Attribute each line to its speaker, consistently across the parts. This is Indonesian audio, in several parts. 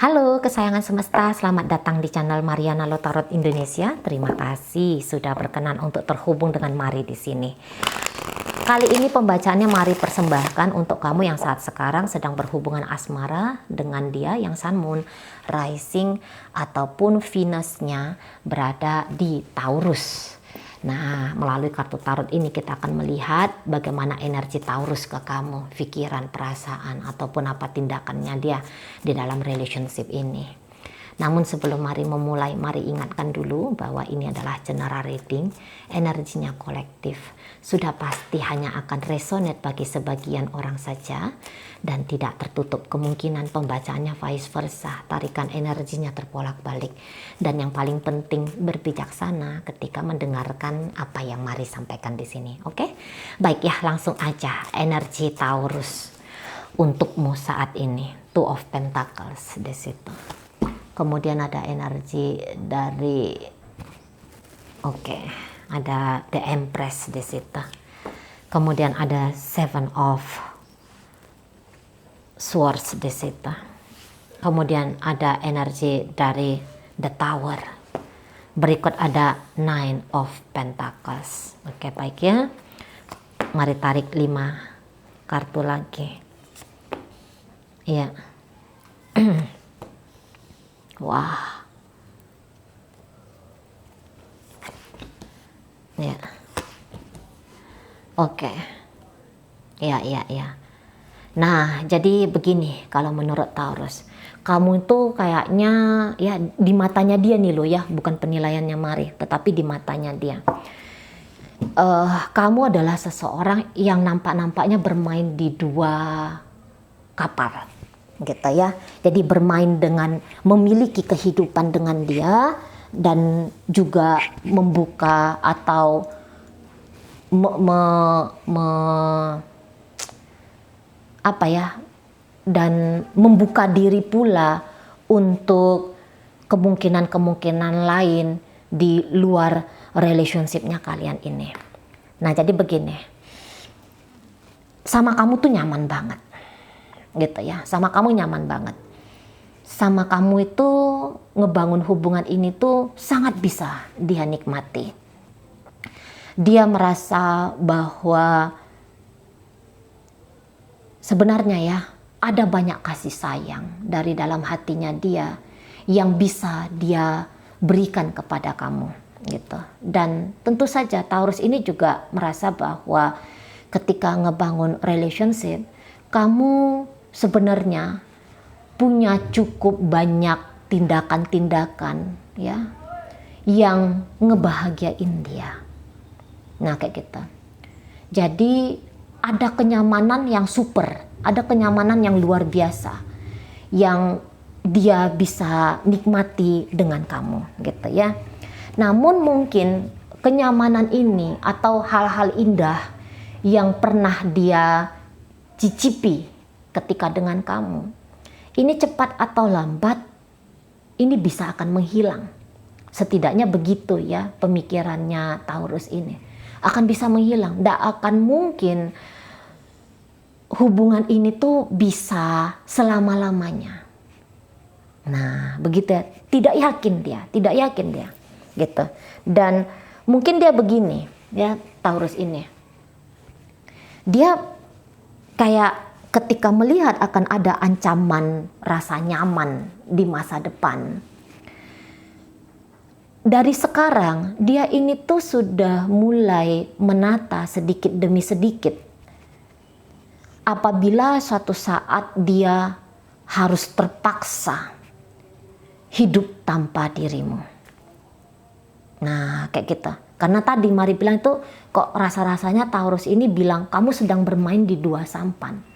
Speaker 1: Halo kesayangan semesta, selamat datang di channel Mariana Lotarot Indonesia. Terima kasih sudah berkenan untuk terhubung dengan Mari di sini. Kali ini pembacaannya Mari persembahkan untuk kamu yang saat sekarang sedang berhubungan asmara dengan dia yang Sun Moon, Rising ataupun Venusnya berada di Taurus. Nah, melalui kartu tarot ini kita akan melihat bagaimana energi Taurus ke kamu, pikiran, perasaan, ataupun apa tindakannya dia di dalam relationship ini. Namun sebelum Mari memulai, mari ingatkan dulu bahwa ini adalah general reading, energinya kolektif. Sudah pasti hanya akan resonate bagi sebagian orang saja dan tidak tertutup kemungkinan pembacaannya vice versa, tarikan energinya terbolak-balik. Dan yang paling penting berbijaksana ketika mendengarkan apa yang Mari sampaikan di sini. Oke? Baik ya, langsung aja energi Taurus untukmu saat ini. Two of Pentacles di situ. Kemudian ada energi dari ada The Empress di situ. Kemudian ada Seven of Swords di situ. Kemudian ada energi dari The Tower. Berikut ada Nine of Pentacles. Oke, baik ya. Mari tarik 5 kartu lagi. Iya. Wah. Ya. Oke. Ya. Nah, jadi begini kalau menurut Taurus. Kamu itu kayaknya ya di matanya dia nih loh ya, bukan penilaiannya Mari, tetapi di matanya dia. Kamu adalah seseorang yang nampak-nampaknya bermain di 2 kapal. Gitu ya. Jadi bermain dengan memiliki kehidupan dengan dia dan juga membuka atau dan membuka diri pula untuk kemungkinan-kemungkinan lain di luar relationship-nya kalian ini. Nah, jadi begini. Sama kamu tuh nyaman banget. Gitu ya, sama kamu nyaman banget. Sama kamu itu ngebangun hubungan ini tuh sangat bisa dia nikmati. Dia merasa bahwa sebenarnya ya ada banyak kasih sayang dari dalam hatinya dia yang bisa dia berikan kepada kamu gitu. Dan tentu saja Taurus ini juga merasa bahwa ketika ngebangun relationship, kamu sebenarnya punya cukup banyak tindakan-tindakan ya yang ngebahagiain dia. Nah, kayak gitu. Jadi ada kenyamanan yang super, ada kenyamanan yang luar biasa yang dia bisa nikmati dengan kamu gitu ya. Namun mungkin kenyamanan ini atau hal-hal indah yang pernah dia cicipi ketika dengan kamu, ini cepat atau lambat ini bisa akan menghilang. Setidaknya begitu ya pemikirannya Taurus ini. Akan bisa menghilang. Tidak akan mungkin hubungan ini tuh bisa selama-lamanya. Nah, begitu ya. Tidak yakin dia. Gitu. Dan mungkin dia begini ya, Taurus ini. Dia kayak ketika melihat akan ada ancaman rasa nyaman di masa depan, dari sekarang dia ini tuh sudah mulai menata sedikit demi sedikit. Apabila suatu saat dia harus terpaksa hidup tanpa dirimu. Nah, kayak gitu. Karena tadi Mari bilang itu kok rasa-rasanya Taurus ini bilang kamu sedang bermain di 2 sampan.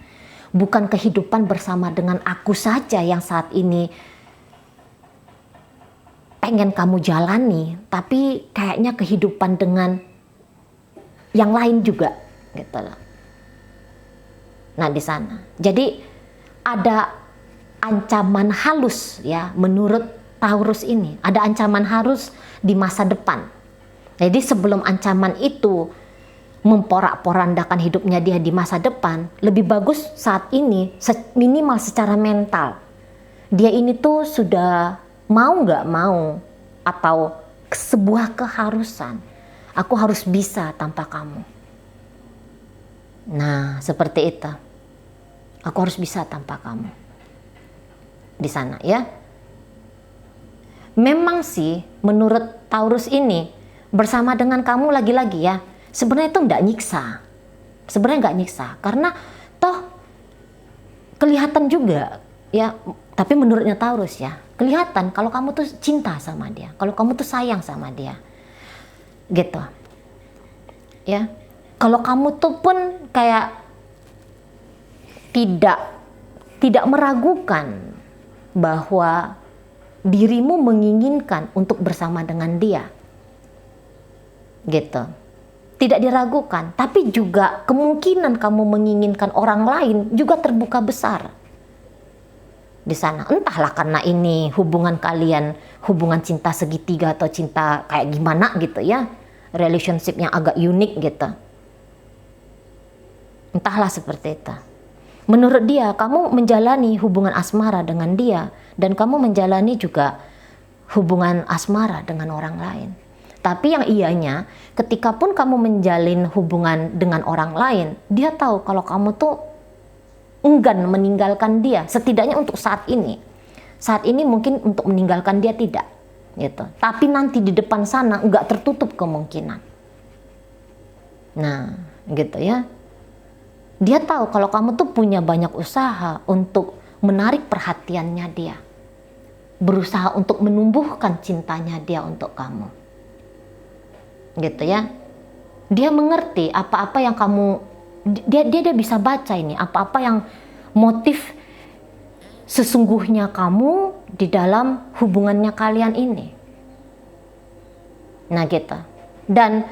Speaker 1: Bukan kehidupan bersama dengan aku saja yang saat ini pengen kamu jalani, tapi kayaknya kehidupan dengan yang lain juga, gitu loh. Nah, di sana. Jadi ada ancaman halus ya menurut Taurus ini. Ada ancaman halus di masa depan. Jadi sebelum ancaman itu memporak-porandakan hidupnya dia di masa depan, lebih bagus saat ini minimal secara mental dia ini tuh sudah mau nggak mau, atau sebuah keharusan, aku harus bisa tanpa kamu. Nah, seperti itu. Aku harus bisa tanpa kamu. Di sana ya. Memang sih menurut Taurus ini bersama dengan kamu lagi-lagi ya, sebenarnya itu nggak nyiksa. Sebenarnya nggak nyiksa karena toh kelihatan juga ya, tapi menurutnya Taurus ya, kelihatan kalau kamu tuh cinta sama dia, kalau kamu tuh sayang sama dia. Gitu. Ya. Kalau kamu tuh pun kayak tidak meragukan bahwa dirimu menginginkan untuk bersama dengan dia. Gitu. Tidak diragukan, tapi juga kemungkinan kamu menginginkan orang lain juga terbuka besar di sana. Entahlah karena ini hubungan kalian, hubungan cinta segitiga atau cinta kayak gimana gitu ya, relationship yang agak unik gitu. Entahlah seperti itu. Menurut dia, kamu menjalani hubungan asmara dengan dia, dan kamu menjalani juga hubungan asmara dengan orang lain. Tapi yang ianya, ketika pun kamu menjalin hubungan dengan orang lain, dia tahu kalau kamu tuh enggan meninggalkan dia, setidaknya untuk saat ini. Saat ini mungkin untuk meninggalkan dia tidak, gitu. Tapi nanti di depan sana enggak tertutup kemungkinan. Nah, gitu ya. Dia tahu kalau kamu tuh punya banyak usaha untuk menarik perhatiannya dia. Berusaha untuk menumbuhkan cintanya dia untuk kamu. Gitu ya. Dia mengerti apa-apa yang kamu, dia bisa baca ini, apa-apa yang motif sesungguhnya kamu di dalam hubungannya kalian ini. Nah gitu. Dan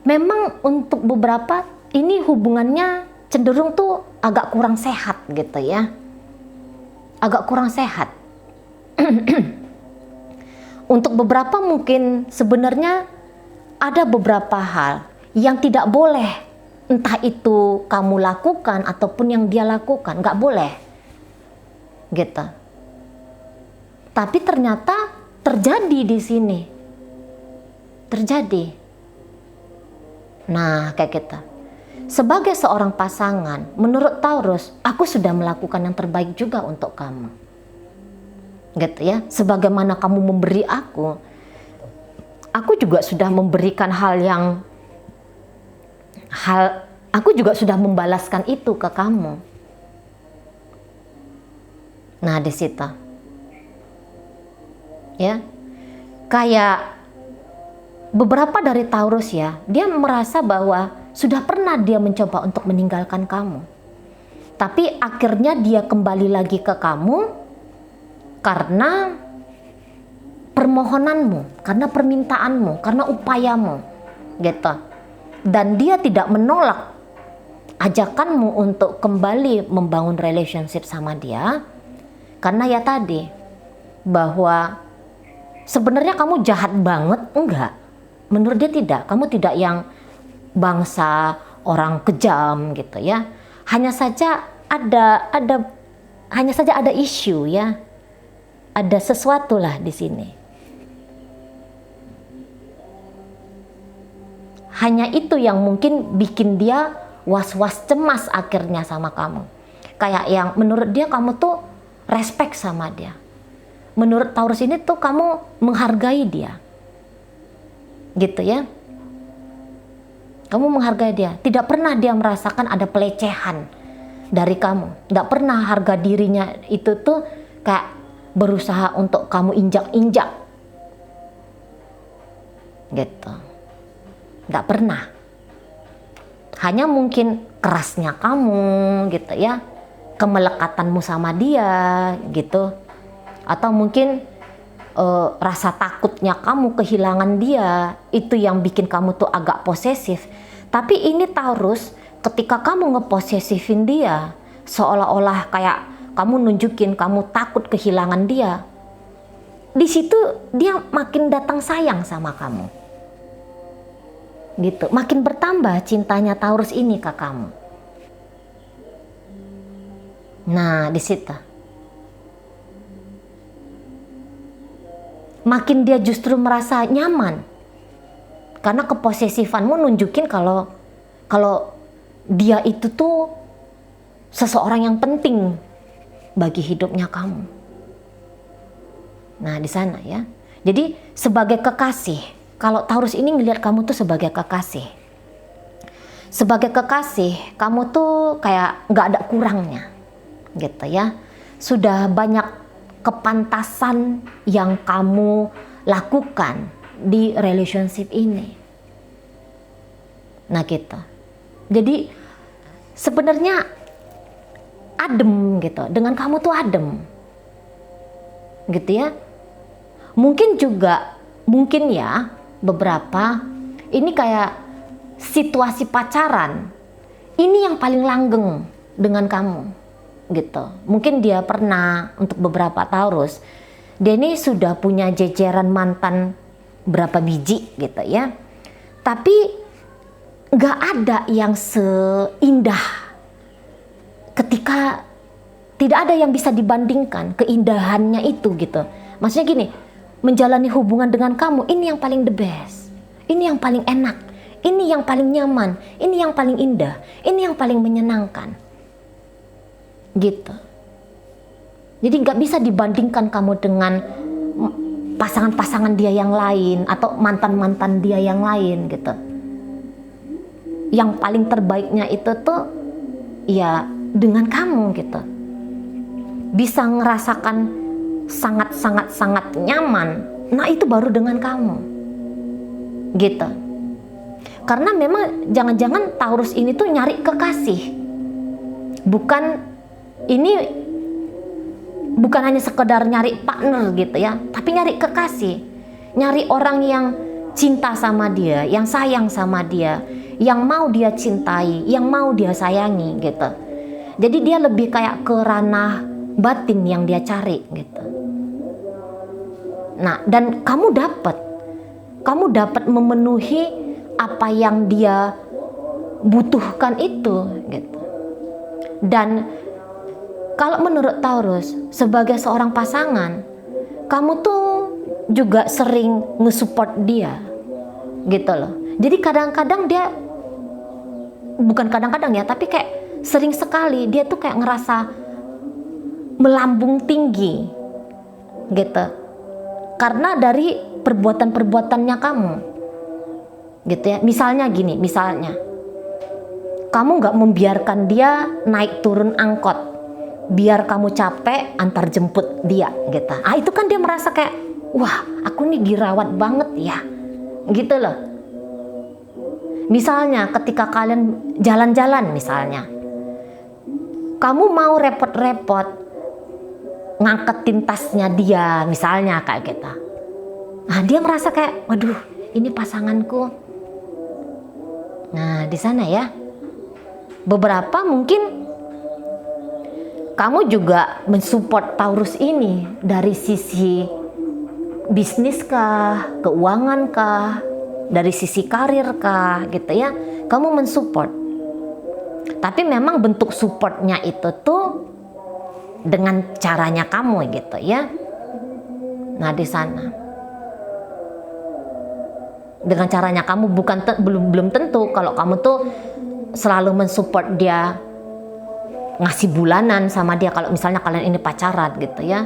Speaker 1: memang untuk beberapa ini hubungannya cenderung tuh agak kurang sehat gitu ya. Agak kurang sehat. Untuk beberapa mungkin sebenarnya ada beberapa hal yang tidak boleh, entah itu kamu lakukan ataupun yang dia lakukan, nggak boleh gitu. Tapi ternyata terjadi di sini, terjadi. Nah kayak gitu. Sebagai seorang pasangan, menurut Taurus, aku sudah melakukan yang terbaik juga untuk kamu. Gitu ya, sebagaimana kamu memberi aku juga sudah memberikan aku juga sudah membalaskan itu ke kamu. Nah, di situ. Ya. Kayak beberapa dari Taurus ya, dia merasa bahwa sudah pernah dia mencoba untuk meninggalkan kamu. Tapi akhirnya dia kembali lagi ke kamu karena permohonanmu, karena permintaanmu, karena upayamu. Gitu. Dan dia tidak menolak ajakanmu untuk kembali membangun relationship sama dia. Karena ya tadi, bahwa sebenarnya kamu jahat banget, enggak. Menurut dia tidak, kamu tidak yang bangsa orang kejam gitu ya. Hanya saja ada isu ya. Ada sesuatu lah di sini. Hanya itu yang mungkin bikin dia was-was cemas akhirnya sama kamu. Kayak yang menurut dia kamu tuh respect sama dia. Menurut Taurus ini tuh kamu menghargai dia. Gitu ya. Kamu menghargai dia. Tidak pernah dia merasakan ada pelecehan dari kamu. Tidak pernah harga dirinya itu tuh kayak berusaha untuk kamu injak-injak. Gitu. Tidak pernah. Hanya mungkin kerasnya kamu gitu ya. Kemelekatanmu sama dia gitu. Atau mungkin rasa takutnya kamu kehilangan dia, itu yang bikin kamu tuh agak posesif. Tapi ini Taurus, ketika kamu ngeposesifin dia, seolah-olah kayak kamu nunjukin kamu takut kehilangan dia, di situ dia makin datang sayang sama kamu. Gitu, makin bertambah cintanya Taurus ini ke kamu. Nah, di situ. makin dia justru merasa nyaman. Karena keposesifanmu nunjukin kalau dia itu tuh seseorang yang penting bagi hidupnya kamu. Nah, di sana ya. Jadi sebagai kekasih, kalau Taurus ini ngelihat kamu tuh sebagai kekasih. Sebagai kekasih, kamu tuh kayak nggak ada kurangnya, gitu ya. Sudah banyak kepantasan yang kamu lakukan di relationship ini. Nah, gitu. Jadi sebenarnya adem gitu. Dengan kamu tuh adem, gitu ya. Mungkin ya beberapa ini kayak situasi pacaran ini yang paling langgeng dengan kamu gitu. Mungkin dia pernah, untuk beberapa Taurus, dia ini sudah punya jejeran mantan berapa biji gitu ya, tapi gak ada yang seindah ketika, tidak ada yang bisa dibandingkan keindahannya itu gitu. Maksudnya gini, menjalani hubungan dengan kamu ini yang paling the best, ini yang paling enak, ini yang paling nyaman, ini yang paling indah, ini yang paling menyenangkan gitu. Jadi nggak bisa dibandingkan kamu dengan pasangan-pasangan dia yang lain atau mantan-mantan dia yang lain gitu. Yang paling terbaiknya itu tuh ya dengan kamu gitu. Bisa ngerasakan sangat nyaman, nah itu baru dengan kamu gitu. Karena memang jangan-jangan Taurus ini tuh nyari kekasih, bukan hanya sekedar nyari partner gitu ya, tapi nyari kekasih, nyari orang yang cinta sama dia, yang sayang sama dia, yang mau dia cintai, yang mau dia sayangi gitu. Jadi dia lebih kayak ke ranah batin yang dia cari gitu. Nah, dan kamu dapat memenuhi apa yang dia butuhkan itu gitu. Dan kalau menurut Taurus, sebagai seorang pasangan, kamu tuh juga sering nge-support dia gitu loh. Jadi kadang-kadang dia, bukan kadang-kadang ya, tapi kayak sering sekali dia tuh kayak ngerasa melambung tinggi gitu, karena dari perbuatan-perbuatannya kamu gitu ya. Misalnya gini, kamu nggak membiarkan dia naik turun angkot biar kamu capek antar jemput dia gitu. Itu kan dia merasa kayak, wah aku nih dirawat banget ya gitu loh. Misalnya ketika kalian jalan-jalan misalnya, kamu mau repot-repot ngangketin tasnya dia misalnya kayak gitu. Nah, dia merasa kayak, waduh, ini pasanganku. Nah, di sana ya. Beberapa mungkin kamu juga mensupport Taurus ini dari sisi bisnis kah, keuangan kah, dari sisi karir kah gitu ya. Kamu mensupport. Tapi memang bentuk supportnya itu tuh dengan caranya kamu gitu ya. Nah, di sana dengan caranya kamu, belum tentu kalau kamu tuh selalu mensupport dia, ngasih bulanan sama dia kalau misalnya kalian ini pacaran gitu ya.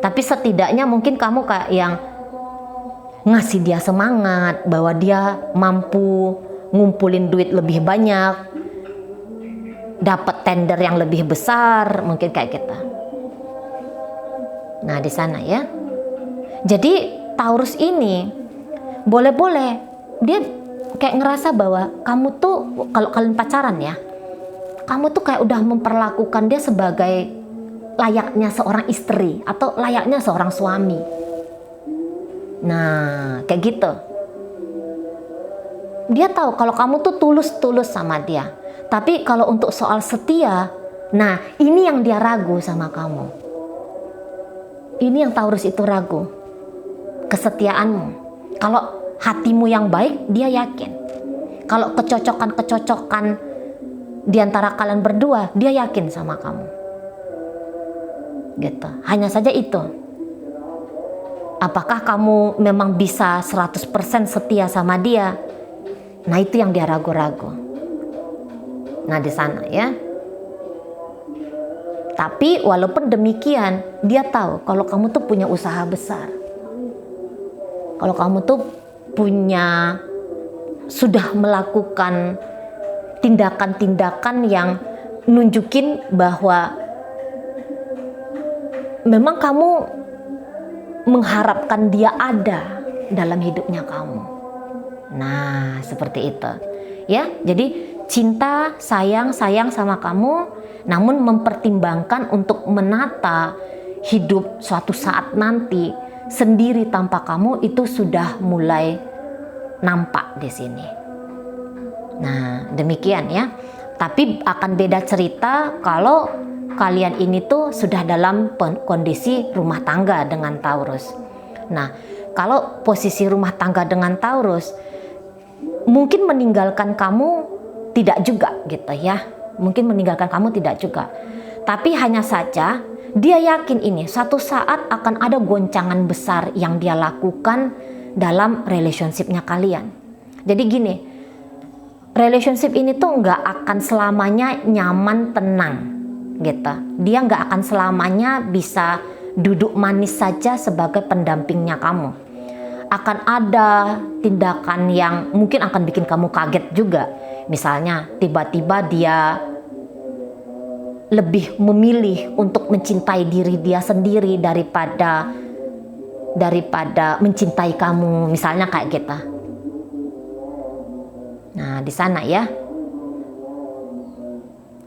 Speaker 1: Tapi setidaknya mungkin kamu kayak yang ngasih dia semangat bahwa dia mampu ngumpulin duit lebih banyak, dapat tender yang lebih besar, mungkin kayak gitu. Nah, di sana ya. Jadi Taurus ini boleh-boleh dia kayak ngerasa bahwa kamu tuh, kalau kalian pacaran ya, kamu tuh kayak udah memperlakukan dia sebagai layaknya seorang istri atau layaknya seorang suami. Nah, kayak gitu. Dia tahu kalau kamu tuh tulus sama dia. Tapi kalau untuk soal setia, nah ini yang dia ragu sama kamu. Ini yang Taurus itu ragu, kesetiaanmu. Kalau hatimu yang baik, dia yakin. Kalau kecocokan di antara kalian berdua, dia yakin sama kamu. Gitu. Hanya saja itu. Apakah kamu memang bisa 100% setia sama dia? Nah, itu yang dia ragu-ragu. Nah, di sana ya. Tapi walaupun demikian, dia tahu kalau kamu tuh punya usaha besar. Kalau kamu tuh sudah melakukan tindakan-tindakan yang nunjukin bahwa memang kamu mengharapkan dia ada dalam hidupnya kamu. Nah, seperti itu. Ya, jadi cinta, sayang sama kamu, namun mempertimbangkan untuk menata hidup suatu saat nanti sendiri tanpa kamu, itu sudah mulai nampak di sini. Nah, demikian ya. Tapi akan beda cerita kalau kalian ini tuh sudah dalam kondisi rumah tangga dengan Taurus. Nah, kalau posisi rumah tangga dengan Taurus, mungkin meninggalkan kamu tidak juga gitu ya. Mungkin meninggalkan kamu tidak juga. Tapi hanya saja dia yakin ini suatu saat akan ada goncangan besar yang dia lakukan dalam relationship-nya kalian. Jadi gini, relationship ini tuh nggak akan selamanya nyaman, tenang gitu. Dia nggak akan selamanya bisa duduk manis saja sebagai pendampingnya kamu. Akan ada tindakan yang mungkin akan bikin kamu kaget juga. Misalnya tiba-tiba dia lebih memilih untuk mencintai diri dia sendiri daripada mencintai kamu, misalnya kayak gitu. Nah, di sana ya.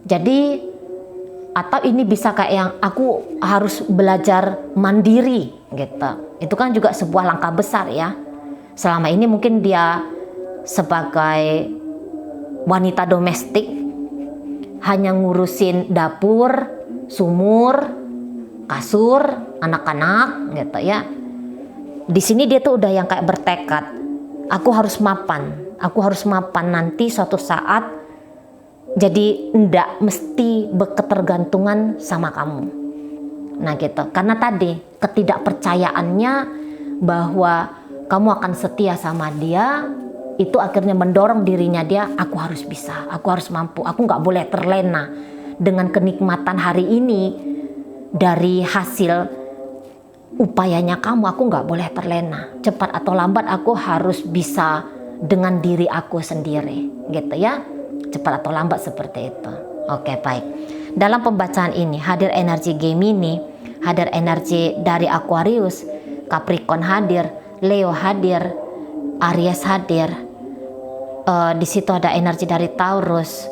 Speaker 1: Jadi, atau ini bisa kayak yang aku harus belajar mandiri gitu. Itu kan juga sebuah langkah besar ya. Selama ini mungkin dia sebagai wanita domestik hanya ngurusin dapur, sumur, kasur, anak-anak gitu ya. Di sini dia tuh udah yang kayak bertekad, aku harus mapan nanti suatu saat, jadi ndak mesti berketergantungan sama kamu. Nah gitu, karena tadi ketidakpercayaannya bahwa kamu akan setia sama dia, itu akhirnya mendorong dirinya dia, aku harus bisa, aku harus mampu, aku nggak boleh terlena dengan kenikmatan hari ini dari hasil upayanya kamu, aku nggak boleh terlena. Cepat atau lambat aku harus bisa dengan diri aku sendiri gitu ya. Cepat atau lambat seperti itu. Oke, baik. Dalam pembacaan ini hadir energi Gemini, hadir energi dari Aquarius, Capricorn hadir, Leo hadir, Aries hadir. Di situ ada energi dari Taurus,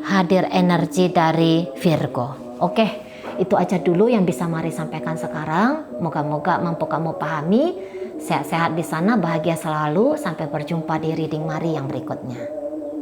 Speaker 1: hadir energi dari Virgo. Oke, itu aja dulu yang bisa Mari sampaikan sekarang. Moga-moga mampu kamu pahami. Sehat-sehat di sana, bahagia selalu. Sampai berjumpa di reading Mari yang berikutnya.